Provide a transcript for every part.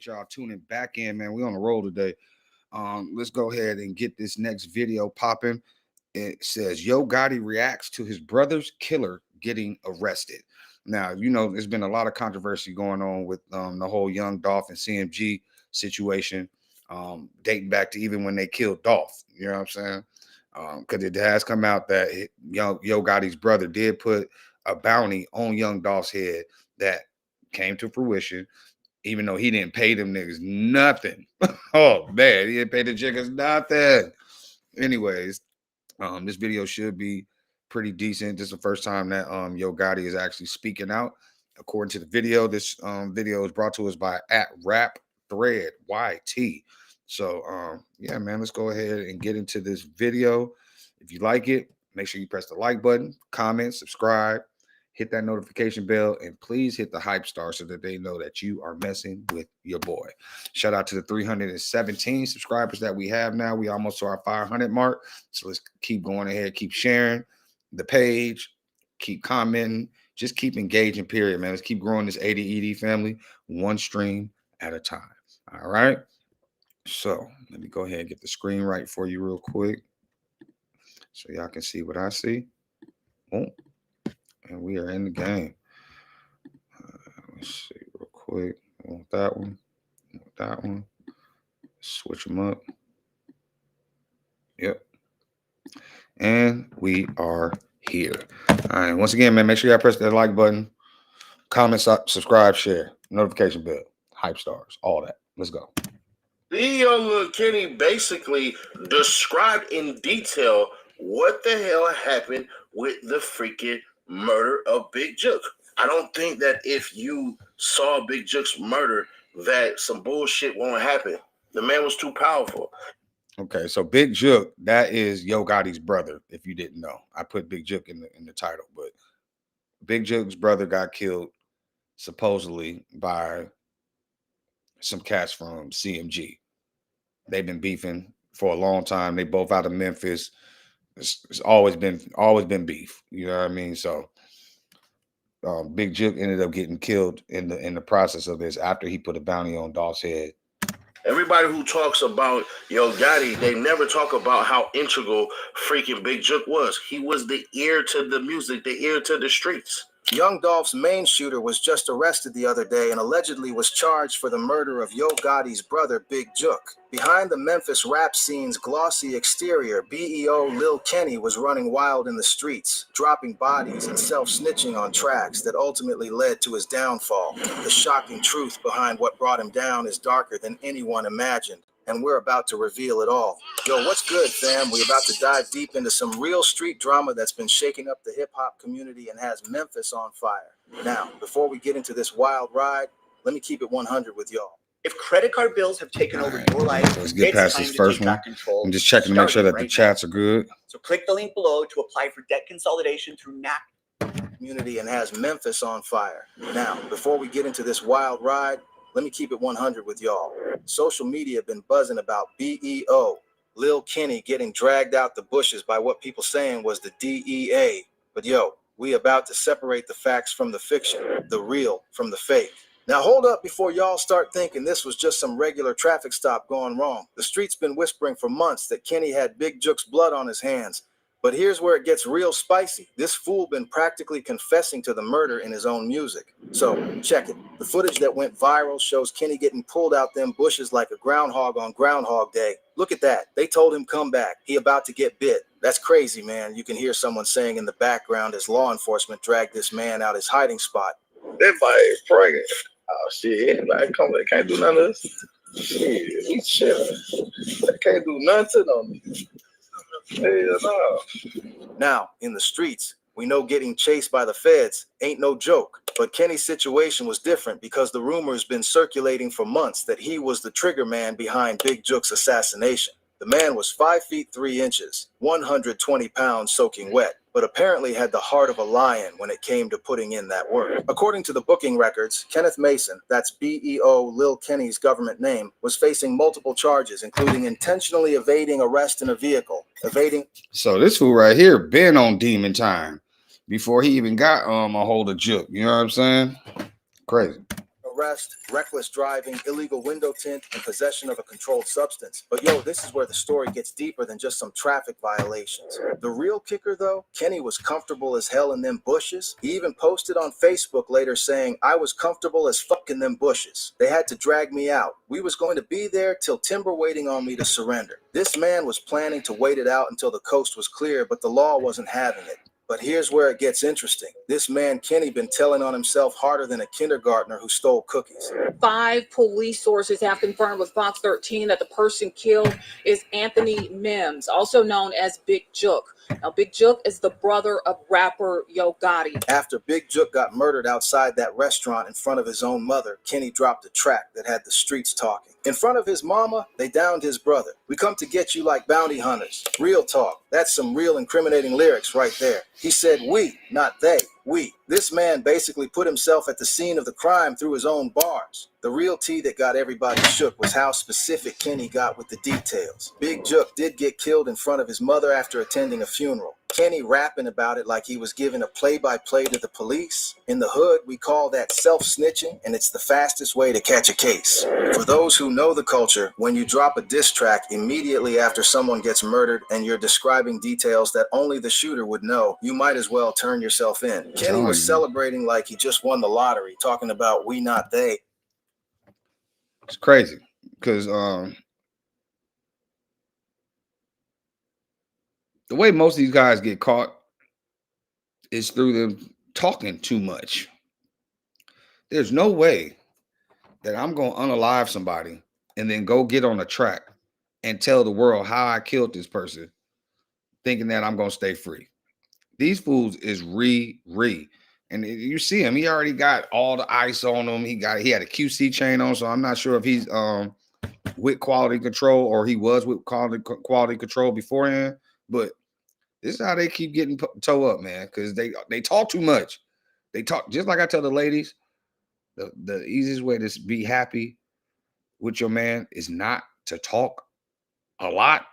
y'all tuning back in, man. We on the roll today. Let's go ahead and get this next video popping. It says Yo Gotti reacts to his brother's killer getting arrested. Now, you know, there's been a lot of controversy going on with the whole Young Dolph and CMG situation, dating back to even when they killed Dolph. You know what I'm saying? Because it has come out that Yo Gotti's brother did put a bounty on Young Dolph's head that came to fruition, even though he didn't pay them niggas nothing. Oh man, he didn't pay the chickens nothing. Anyways, this video should be pretty decent. This is the first time that Yo Gotti is actually speaking out. According to the video, this video is brought to us by @RapThread YT. So yeah, man, let's go ahead and get into this video. If you like it, make sure you press the like button, comment, subscribe, hit that notification bell, and please hit the hype star so that they know that you are messing with your boy. Shout out to the 317 subscribers that we have now. We almost to our 500 mark. So let's keep going ahead, keep sharing the page, keep commenting, just keep engaging, period, man. Let's keep growing this ADED family one stream at a time. All right. So let me go ahead and get the screen right for you real quick so y'all can see what I see. Oh, and we are in the game. Let's see real quick. I want that one. I want that one. Switch them up. Yep. And we are here. All right. Once again, man, make sure y'all press that like button, comment, subscribe, share, notification bell, hype stars, all that. Let's go. BEO Lil Kenny basically described in detail what the hell happened with the freaking murder of Big Jook. I don't think that if you saw Big Jook's murder that some bullshit won't happen. The man was too powerful. Okay, so Big Jook, that is Yo Gotti's brother, if you didn't know. I put Big Jook in the title, but Big Jook's brother got killed supposedly by some cats from CMG. They've been beefing for a long time. They both out of Memphis. It's always been beef. You know what I mean? So Big Jook ended up getting killed in the process of this after he put a bounty on Dolph's head. Everybody who talks about Yo Gotti, they never talk about how integral freaking Big Jook was. He was the ear to the music, the ear to the streets. Young Dolph's main shooter was just arrested the other day and allegedly was charged for the murder of Yo Gotti's brother, Big Jook. Behind the Memphis rap scene's glossy exterior, BEO Lil Kenny was running wild in the streets, dropping bodies and self-snitching on tracks that ultimately led to his downfall. The shocking truth behind what brought him down is darker than anyone imagined, and we're about to reveal it all. Yo, what's good, fam? We're about to dive deep into some real street drama that's been shaking up the hip-hop community and has Memphis on fire. Now, before we get into this wild ride, let me keep it 100 with y'all. If credit card bills have taken over your life, so let's get past this first one. Control. I'm just checking to make sure that the chats are good. So click the link below to apply for debt consolidation through NAC. Community and has Memphis on fire. Now, before we get into this wild ride, let me keep it 100 with y'all. Social media been buzzing about BEO Lil Kenny getting dragged out the bushes by what people saying was the DEA. But yo, we about to separate the facts from the fiction, the real from the fake. Now hold up before y'all start thinking this was just some regular traffic stop gone wrong. The street's been whispering for months that Kenny had Big Jook's blood on his hands. But here's where it gets real spicy. This fool been practically confessing to the murder in his own music. So check it. The footage that went viral shows Kenny getting pulled out them bushes like a groundhog on Groundhog Day. Look at that. They told him come back. He about to get bit. That's crazy, man. You can hear someone saying in the background as law enforcement dragged this man out his hiding spot. That body is pregnant. Oh shit, anybody come there can't do nothing to us. Shit, he's chilling. They can't do nothing on me. Hell no. Now, in the streets, we know getting chased by the feds ain't no joke. But Kenny's situation was different because the rumor has been circulating for months that he was the trigger man behind Big Jook's assassination. The man was 5 feet 3 inches, 120 pounds soaking wet, but apparently had the heart of a lion when it came to putting in that work. According to the booking records, Kenneth Mason, that's BEO Lil Kenny's government name, was facing multiple charges, including intentionally evading arrest in a vehicle, So this fool right here been on demon time before he even got a hold of Jook. You know what I'm saying? Crazy. arrest, reckless driving, illegal window tint, and possession of a controlled substance. But yo, this is where the story gets deeper than just some traffic violations. The real kicker though, Kenny was comfortable as hell in them bushes. He even posted on Facebook later saying, "I was comfortable as fuck in them bushes. They had to drag me out. We was going to be there till timber waiting on me to surrender." This man was planning to wait it out until the coast was clear, but the law wasn't having it. But here's where it gets interesting. This man, Kenny, been telling on himself harder than a kindergartner who stole cookies. 5 police sources have confirmed with Fox 13 that the person killed is Anthony Mims, also known as Big Jook. Now, Big Jook is the brother of rapper Yo Gotti. After Big Jook got murdered outside that restaurant in front of his own mother, Kenny dropped a track that had the streets talking. In front of his mama, they downed his brother. "We come to get you like bounty hunters." Real talk. That's some real incriminating lyrics right there. He said we, not they. We. This man basically put himself at the scene of the crime through his own bars. The real tea that got everybody shook was how specific Kenny got with the details. Big Jook did get killed in front of his mother after attending a funeral. Kenny rapping about it like he was giving a play-by-play to the police. In the hood, we call that self-snitching, and it's the fastest way to catch a case. For those who know the culture, when you drop a diss track immediately after someone gets murdered and you're describing details that only the shooter would know, you might as well turn yourself in. Kenny was celebrating like he just won the lottery, talking about we not they. It's crazy because the way most of these guys get caught is through them talking too much. There's no way that I'm going to unalive somebody and then go get on a track and tell the world how I killed this person, thinking that I'm going to stay free. These fools is and you see him, he already got all the ice on him. He had a QC chain on, so I'm not sure if he's with quality control or he was with quality control beforehand. But this is how they keep getting toe up, man, because they talk too much. They talk, just like I tell the ladies, the easiest way to be happy with your man is not to talk a lot.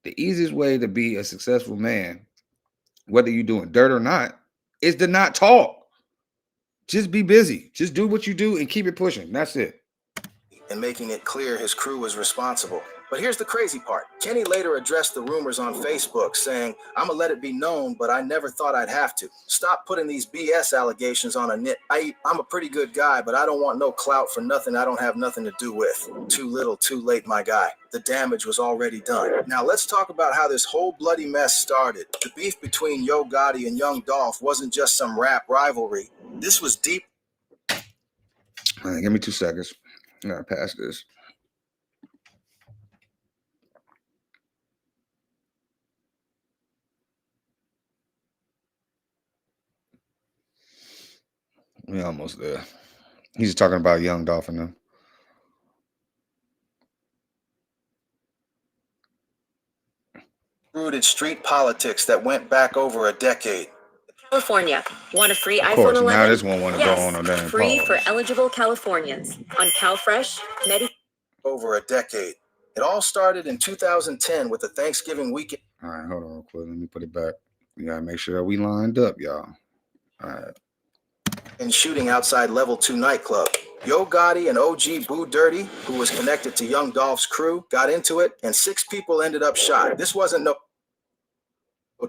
The easiest way to be a successful man, whether you're doing dirt or not, is to not talk. Just be busy. Just do what you do and keep it pushing. That's it. And making it clear his crew was responsible. But here's the crazy part. Kenny later addressed the rumors on Facebook saying, "I'ma let it be known, but I never thought I'd have to. Stop putting these BS allegations on a nit. I'm a pretty good guy, but I don't want no clout for nothing I don't have nothing to do with. Too little, too late, my guy. The damage was already done." Now let's talk about how this whole bloody mess started. The beef between Yo Gotti and Young Dolph wasn't just some rap rivalry. This was deep. All right, give me 2 seconds. I gotta pass this. We almost there. He's talking about Young Dolphin now. Rooted street politics that went back over a decade. California. Want a free Of iPhone course, 11? now this one want to yes, go on a damn free for pause. eligible Californians on CalFresh, Over a decade. It all started in 2010 with the Thanksgiving weekend. All right, hold on real quick. Let me put it back. We gotta make sure that we lined up, y'all. All right. And shooting outside Level 2 nightclub. Yo Gotti and OG Boo Dirty, who was connected to Young Dolph's crew, got into it, and 6 people ended up shot. This wasn't no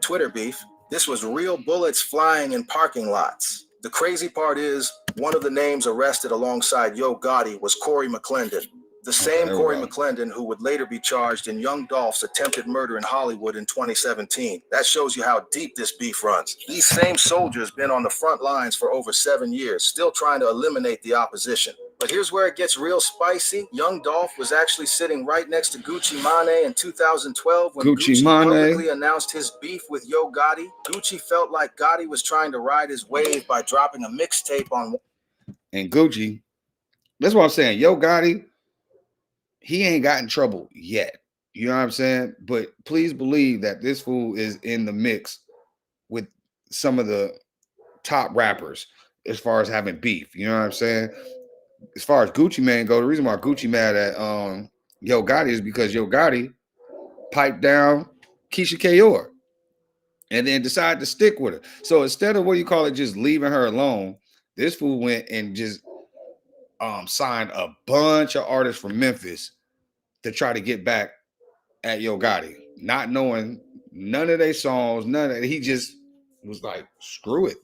Twitter beef. This was real bullets flying in parking lots. The crazy part is, one of the names arrested alongside Yo Gotti was Corey McClendon. The same Corey McClendon who would later be charged in Young Dolph's attempted murder in Hollywood in 2017. That shows you how deep this beef runs. These same soldiers been on the front lines for over 7 years, still trying to eliminate the opposition. But here's where it gets real spicy. Young Dolph was actually sitting right next to Gucci Mane in 2012 when Gucci publicly announced his beef with Yo Gotti. Gucci felt like Gotti was trying to ride his wave by dropping a mixtape on. And Gucci, that's what I'm saying. Yo Gotti, he ain't got in trouble yet. You know what I'm saying? But please believe that this fool is in the mix with some of the top rappers as far as having beef. You know what I'm saying? As far as Gucci Mane go, the reason why Gucci mad at Yo Gotti is because Yo Gotti piped down Keisha Kayor and then decided to stick with her. So instead of just leaving her alone, this fool went and just signed a bunch of artists from Memphis to try to get back at Yo Gotti, not knowing none of their songs, none of it. He just was like, screw it.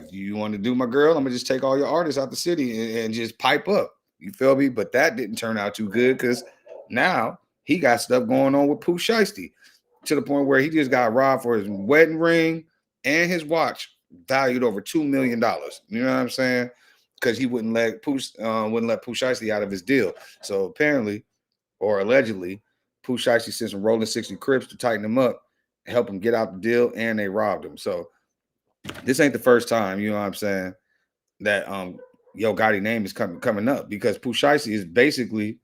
You want to do my girl? I'm gonna just take all your artists out the city and just pipe up. You feel me? But that didn't turn out too good because now he got stuff going on with Pooh Shiesty to the point where he just got robbed for his wedding ring and his watch, valued over $2 million. You know what I'm saying? Because he wouldn't let Pooh Shiesty out of his deal. So apparently, or allegedly, Pooh Shiesty sent some Rolling 60 Crips to tighten him up, help him get out the deal, and they robbed him. So this ain't the first time, you know what I'm saying, that Yo Gotti name is coming up, because Pooh Shiesty is basically,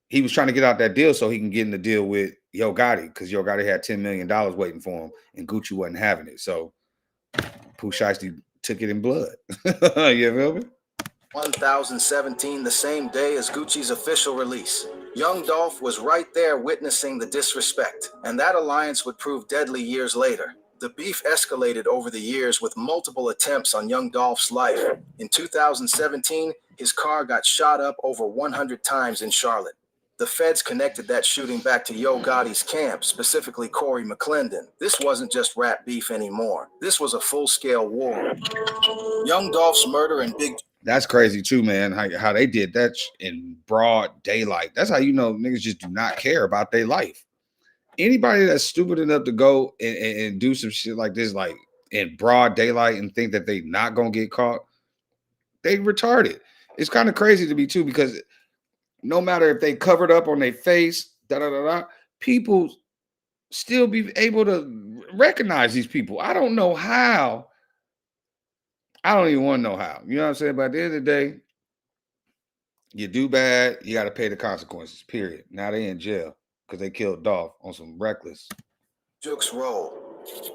he was trying to get out that deal so he can get in the deal with Yo Gotti, because Yo Gotti had $10 million waiting for him and Gucci wasn't having it. So Pooh Shiesty took it in blood. You feel me? 1017, the same day as Gucci's official release. Young Dolph was right there witnessing the disrespect, and that alliance would prove deadly years later. The beef escalated over the years with multiple attempts on Young Dolph's life. In 2017, his car got shot up over 100 times in Charlotte. The feds connected that shooting back to Yo Gotti's camp, specifically Corey McClendon. This wasn't just rap beef anymore. This was a full-scale war. Young Dolph's murder and Big... That's crazy too, man, how they did that in broad daylight. That's how you know niggas just do not care about their life. Anybody that's stupid enough to go and do some shit like this, like in broad daylight, and think that they not gonna get caught, they retarded. It's kind of crazy to me too, because no matter if they covered up on their face, people still be able to recognize these people. I don't know how. I don't even want to know how. You know what I'm saying? But at the end of the day, you do bad, you got to pay the consequences, period. Now they in jail because they killed Dolph on some reckless. Jook's role.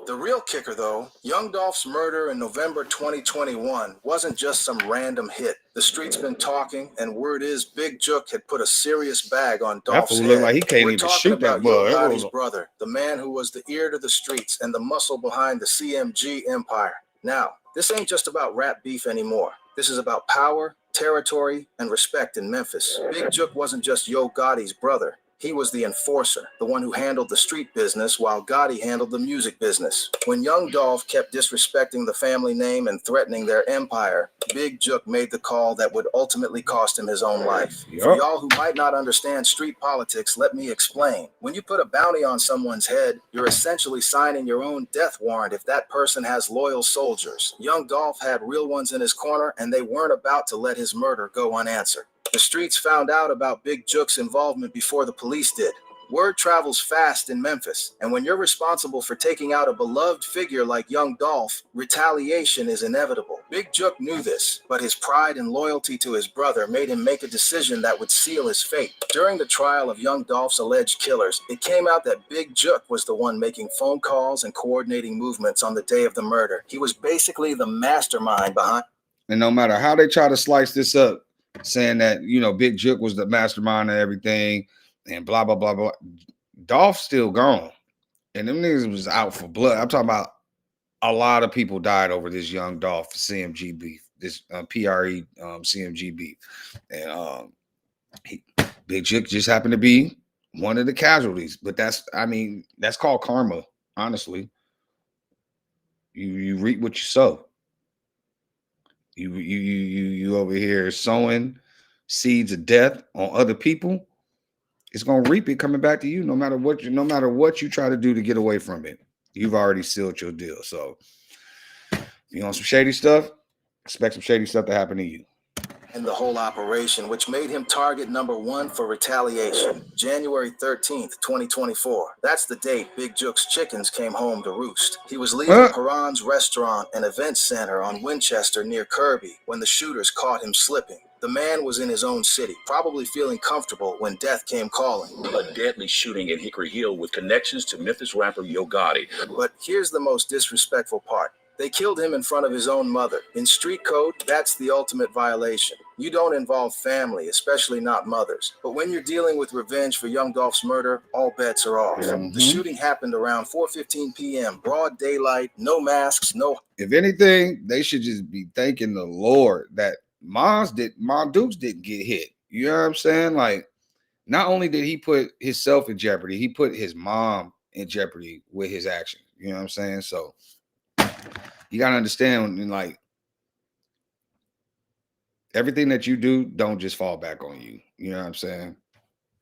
The real kicker, though, Young Dolph's murder in November 2021 wasn't just some random hit. The street's been talking, and word is Big Jook had put a serious bag on Dolph's head. That fool look like he can't We're even talking shoot that about Yo boy. Gotti's brother, the man who was the ear to the streets and the muscle behind the CMG empire. Now, this ain't just about rap beef anymore. This is about power, territory, and respect in Memphis. Big Jook wasn't just Yo Gotti's brother. He was the enforcer, the one who handled the street business while Gotti handled the music business. When Young Dolph kept disrespecting the family name and threatening their empire, Big Jook made the call that would ultimately cost him his own life. Yep. For y'all who might not understand street politics, let me explain. When you put a bounty on someone's head, you're essentially signing your own death warrant if that person has loyal soldiers. Young Dolph had real ones in his corner, and they weren't about to let his murder go unanswered. The streets found out about Big Jook's involvement before the police did. Word travels fast in Memphis, and when you're responsible for taking out a beloved figure like Young Dolph, retaliation is inevitable. Big Jook knew this, but his pride and loyalty to his brother made him make a decision that would seal his fate. During the trial of Young Dolph's alleged killers, it came out that Big Jook was the one making phone calls and coordinating movements on the day of the murder. He was basically the mastermind behind... And no matter how they try to slice this up, saying that, you know, Big Jook was the mastermind of everything and blah, blah, blah, blah, Dolph's still gone. And them niggas was out for blood. I'm talking about a lot of people died over this Young Dolph CMG beef, this PRE CMG beef. And Big Jook just happened to be one of the casualties. But that's called karma, honestly. You reap what you sow. You over here sowing seeds of death on other people. It's gonna reap it coming back to you, no matter what you try to do to get away from it. You've already sealed your deal. So if you want some shady stuff, expect some shady stuff to happen to you. And the whole operation, which made him target number one for retaliation. January 13th, 2024. That's the date Big Jook's chickens came home to roost. He was leaving Paran's restaurant and event center on Winchester near Kirby when the shooters caught him slipping. The man was in his own city, probably feeling comfortable when death came calling. A deadly shooting in Hickory Hill with connections to Memphis rapper Yo Gotti. But here's the most disrespectful part. They killed him in front of his own mother. In street code, that's the ultimate violation. You don't involve family, especially not mothers. But when you're dealing with revenge for Young Dolph's murder, all bets are off. The shooting happened around 4:15 p.m., broad daylight, no masks, no... If anything, they should just be thanking the Lord that Ma Dukes didn't get hit. You know what I'm saying? Like, not only did he put himself in jeopardy, he put his mom in jeopardy with his actions. You know what I'm saying? So you gotta understand, and like everything that you do, don't just fall back on you. You know what I'm saying?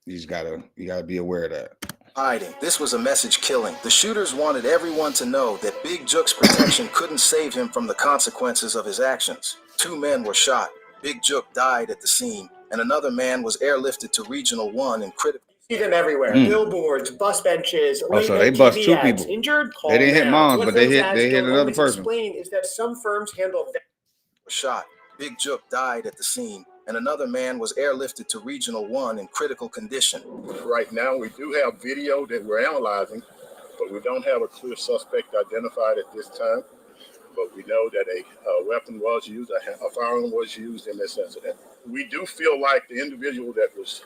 You gotta be aware of that. Hiding. This was a message killing. The shooters wanted everyone to know that Big Jook's protection couldn't save him from the consequences of his actions. 2 men were shot. Big Jook died at the scene, and another man was airlifted to Regional 1 in critical. See them everywhere. Billboards, bus benches, Oh, so they late-night bust TV 2 ads. people. Injured? Call They didn't hit now. moms, What but they those hit ads don't another always person. Explain is that some firms handle Shot. Big Jook died at the scene, and another man was airlifted to Regional 1 in critical condition. Right now, we do have video that we're analyzing, but we don't have a clear suspect identified at this time. But we know that a weapon was used, a firearm was used in this incident. We do feel like the individual that was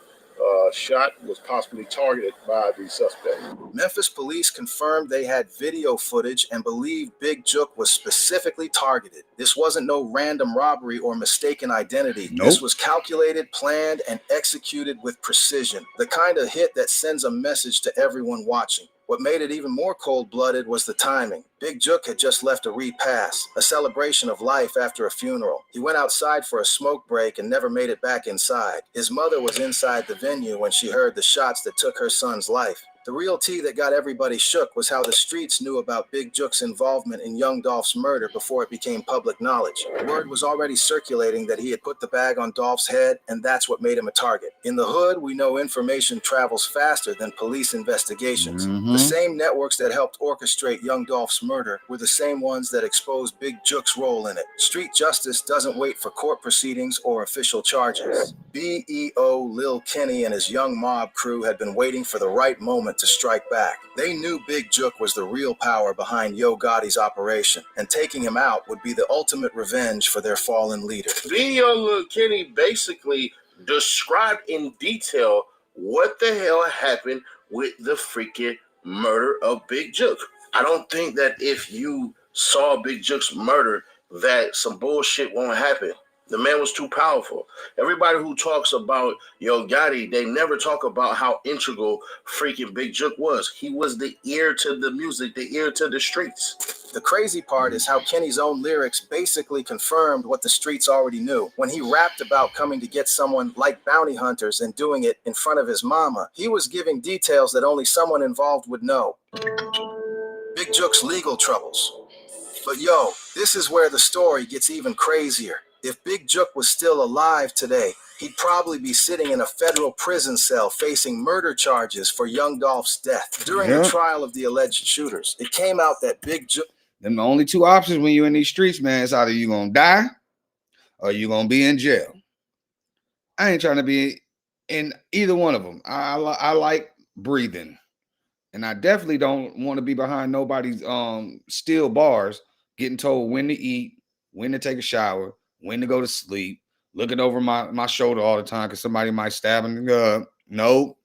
shot was possibly targeted by the suspect. Memphis police confirmed they had video footage and believed Big Jook was specifically targeted. This wasn't no random robbery or mistaken identity. Nope. This was calculated, planned, and executed with precision. The kind of hit that sends a message to everyone watching. What made it even more cold-blooded was the timing. Big Jook had just left a repast, a celebration of life after a funeral. He went outside for a smoke break and never made it back inside. His mother was inside the venue when she heard the shots that took her son's life. The real tea that got everybody shook was how the streets knew about Big Jook's involvement in Young Dolph's murder before it became public knowledge. Word was already circulating that he had put the bag on Dolph's head, and that's what made him a target. In the hood, we know information travels faster than police investigations. The same networks that helped orchestrate Young Dolph's murder were the same ones that exposed Big Jook's role in it. Street justice doesn't wait for court proceedings or official charges. BEO Lil Kenny and his young mob crew had been waiting for the right moment to strike back. They knew Big Jook was the real power behind Yo Gotti's operation, and taking him out would be the ultimate revenge for their fallen leader. BEO Lil Kenny basically described in detail what the hell happened with the freaking murder of Big Jook. I don't think that if you saw Big Jook's murder that some bullshit won't happen. The man was too powerful. Everybody who talks about Yo Gotti, they never talk about how integral freaking Big Jook was. He was the ear to the music, the ear to the streets. The crazy part is how Kenny's own lyrics basically confirmed what the streets already knew. When he rapped about coming to get someone like bounty hunters and doing it in front of his mama, he was giving details that only someone involved would know. Big Jook's legal troubles. But yo, this is where the story gets even crazier. If Big Jook was still alive today, he'd probably be sitting in a federal prison cell facing murder charges for Young Dolph's death. During the trial of the alleged shooters, it came out that Big Jook... Them the only 2 options when you're in these streets, man. It's either you're gonna die or you're gonna be in jail. I ain't trying to be in either one of them. I like breathing, and I definitely don't want to be behind nobody's steel bars, getting told when to eat, when to take a shower, when to go to sleep, looking over my shoulder all the time because somebody might stab me. No.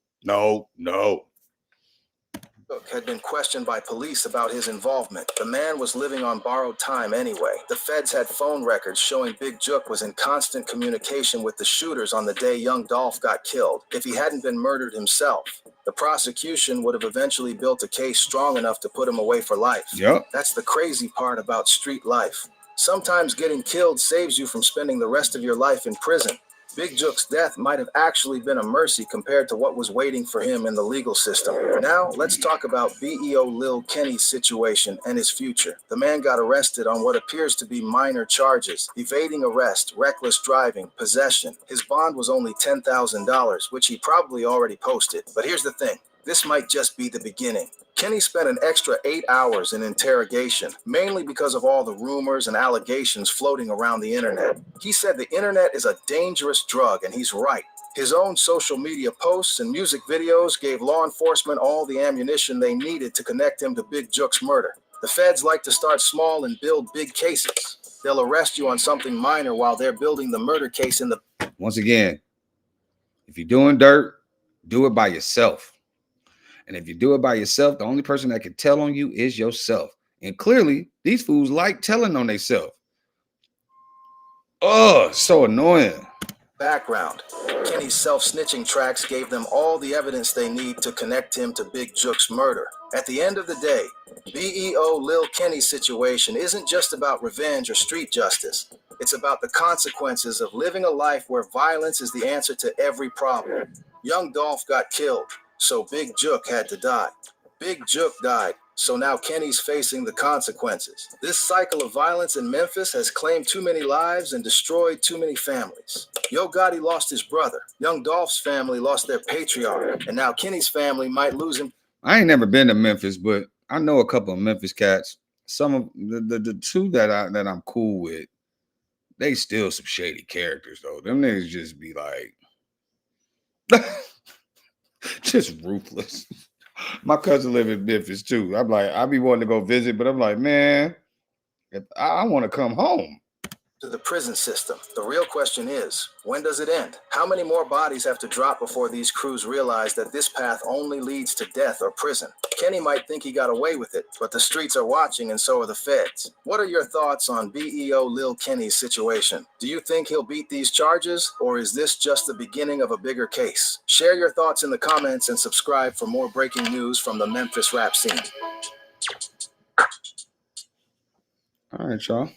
Jook had been questioned by police about his involvement. The man was living on borrowed time anyway. The feds had phone records showing Big Jook was in constant communication with the shooters on the day Young Dolph got killed. If he hadn't been murdered himself, the prosecution would have eventually built a case strong enough to put him away for life. Yep. That's the crazy part about street life. Sometimes getting killed saves you from spending the rest of your life in prison. Big Jook's death might have actually been a mercy compared to what was waiting for him in the legal system. Now, let's talk about BEO Lil Kenny's situation and his future. The man got arrested on what appears to be minor charges: evading arrest, reckless driving, possession. His bond was only $10,000, which he probably already posted. But here's the thing. This might just be the beginning. Kenny spent an extra 8 hours in interrogation, mainly because of all the rumors and allegations floating around the internet. He said the internet is a dangerous drug, and he's right. His own social media posts and music videos gave law enforcement all the ammunition they needed to connect him to Big Jook's murder. The feds like to start small and build big cases. They'll arrest you on something minor while they're building the murder case in the... Once again, if you're doing dirt, do it by yourself. And if you do it by yourself, the only person that can tell on you is yourself. And clearly, these fools like telling on themselves. Oh, so annoying. Background. Kenny's self-snitching tracks gave them all the evidence they need to connect him to Big Jook's murder. At the end of the day, BEO Lil Kenny's situation isn't just about revenge or street justice. It's about the consequences of living a life where violence is the answer to every problem. Young Dolph got killed, so Big Jook had to die. Big Jook died, so now Kenny's facing the consequences. This cycle of violence in Memphis has claimed too many lives and destroyed too many families. Yo Gotti lost his brother. Young Dolph's family lost their patriarch, and now Kenny's family might lose him. I ain't never been to Memphis, but I know a couple of Memphis cats. Some of the two that I'm cool with, they still some shady characters though. Them niggas just be like just ruthless. My cousin live in Memphis too. I'm like, I be wanting to go visit, but I'm like, man, if I want to come home. To the prison system. The real question is, when does it end? How many more bodies have to drop before these crews realize that this path only leads to death or prison? Kenny might think he got away with it, but the streets are watching and so are the feds. What are your thoughts on BEO Lil Kenny's situation? Do you think he'll beat these charges, or is this just the beginning of a bigger case? Share your thoughts in the comments and subscribe for more breaking news from the Memphis rap scene. All right, y'all.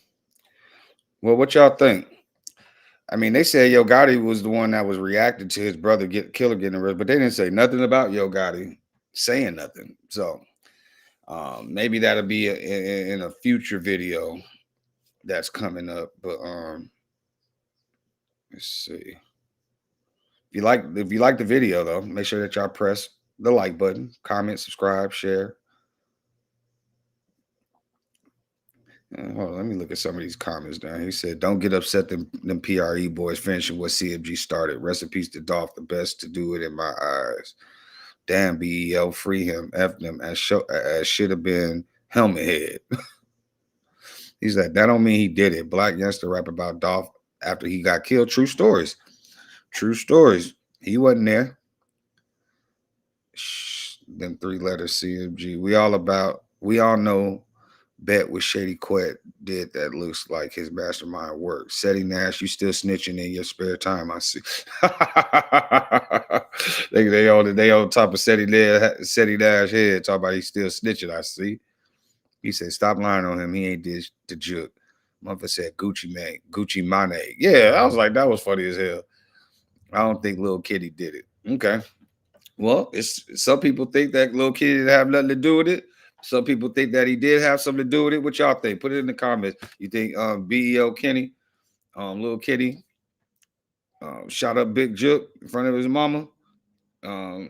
Well, what y'all think? I mean, they said Yo Gotti was the one that was reacting to his brother killer getting arrested, but they didn't say nothing about Yo Gotti saying nothing. So maybe that'll be in a future video that's coming up. But let's see. If you like the video though, make sure that y'all press the like button, comment, subscribe, share. Hold on, let me look at some of these comments down. He said, "Don't get upset. Them PRE boys finishing what CMG started. Rest in peace to Dolph, the best to do it in my eyes. Damn, BEO, free him. F them as should have been helmet head." He's like, that don't mean he did it. Black youngster rap about Dolph after he got killed. True stories. True stories. He wasn't there. Them 3 letters CMG. We all know bet with Shady Quet did that looks like his mastermind work. Seti Nash, you still snitching in your spare time, I see. they on top of Seti Nash head, talk about he still snitching, I see. He said, stop lying on him. He ain't did the Jook. Mother said Gucci Mane. Yeah, I was like, that was funny as hell. I don't think Lil Kenny did it. Okay. Well, it's some people think that Lil Kenny didn't have nothing to do with it. Some people think that he did have something to do with it. What y'all think? Put it in the comments. You think BEO Kenny, Lil Kenny, shot up Big Jook in front of his mama in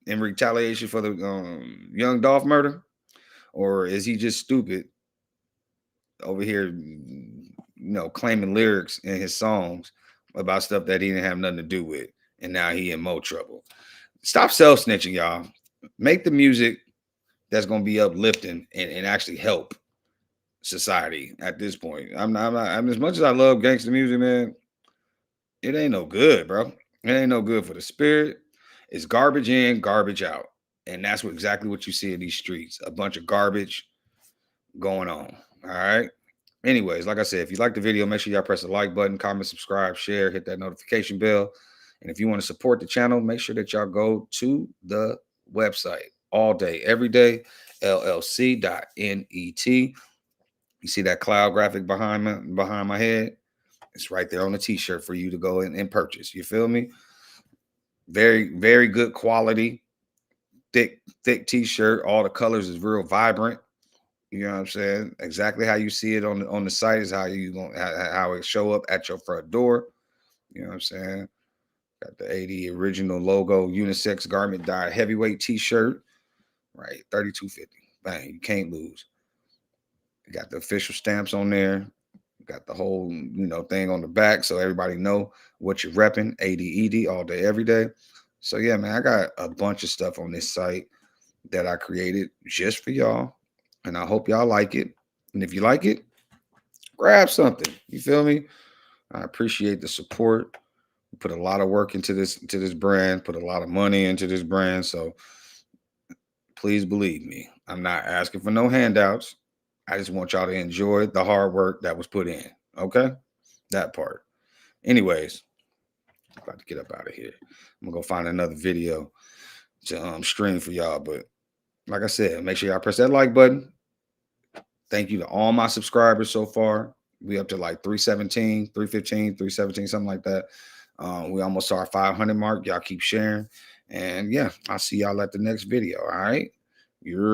retaliation for the young Dolph murder? Or is he just stupid over here, claiming lyrics in his songs about stuff that he didn't have nothing to do with, and now he in more trouble? Stop self-snitching, y'all. Make the music that's going to be uplifting and actually help society at this point. I'm as much as I love gangster music, man, it ain't no good, bro. It ain't no good for the spirit. It's garbage in, garbage out. And that's exactly what you see in these streets. A bunch of garbage going on. All right. Anyways, like I said, if you like the video, make sure y'all press the like button, comment, subscribe, share, hit that notification bell. And if you want to support the channel, make sure that y'all go to the website all day, every day, llc.net. You see that cloud graphic behind my head? It's right there on the t-shirt for you to go in and purchase. You feel me? Very, very good quality, thick t-shirt. All the colors is real vibrant. You know what I'm saying? Exactly how you see it on the site is how it show up at your front door. You know what I'm saying? Got the 80 original logo unisex garment dyed heavyweight t-shirt. Right, $32.50. Bang, you can't lose. You got the official stamps on there. You got the whole, thing on the back so everybody know what you're repping. ADED all day, every day. So yeah, man, I got a bunch of stuff on this site that I created just for y'all. And I hope y'all like it. And if you like it, grab something. You feel me? I appreciate the support. We put a lot of work into this brand, put a lot of money into this brand. So please believe me, I'm not asking for no handouts. I just want y'all to enjoy the hard work that was put in. Okay? That part. Anyways, I'm about to get up out of here. I'm gonna go find another video to stream for y'all. But like I said, make sure y'all press that like button. Thank you to all my subscribers so far. We up to like 317, 315, 317, something like that. We almost saw our 500 mark. Y'all keep sharing. And yeah, I'll see y'all at the next video. All right. You're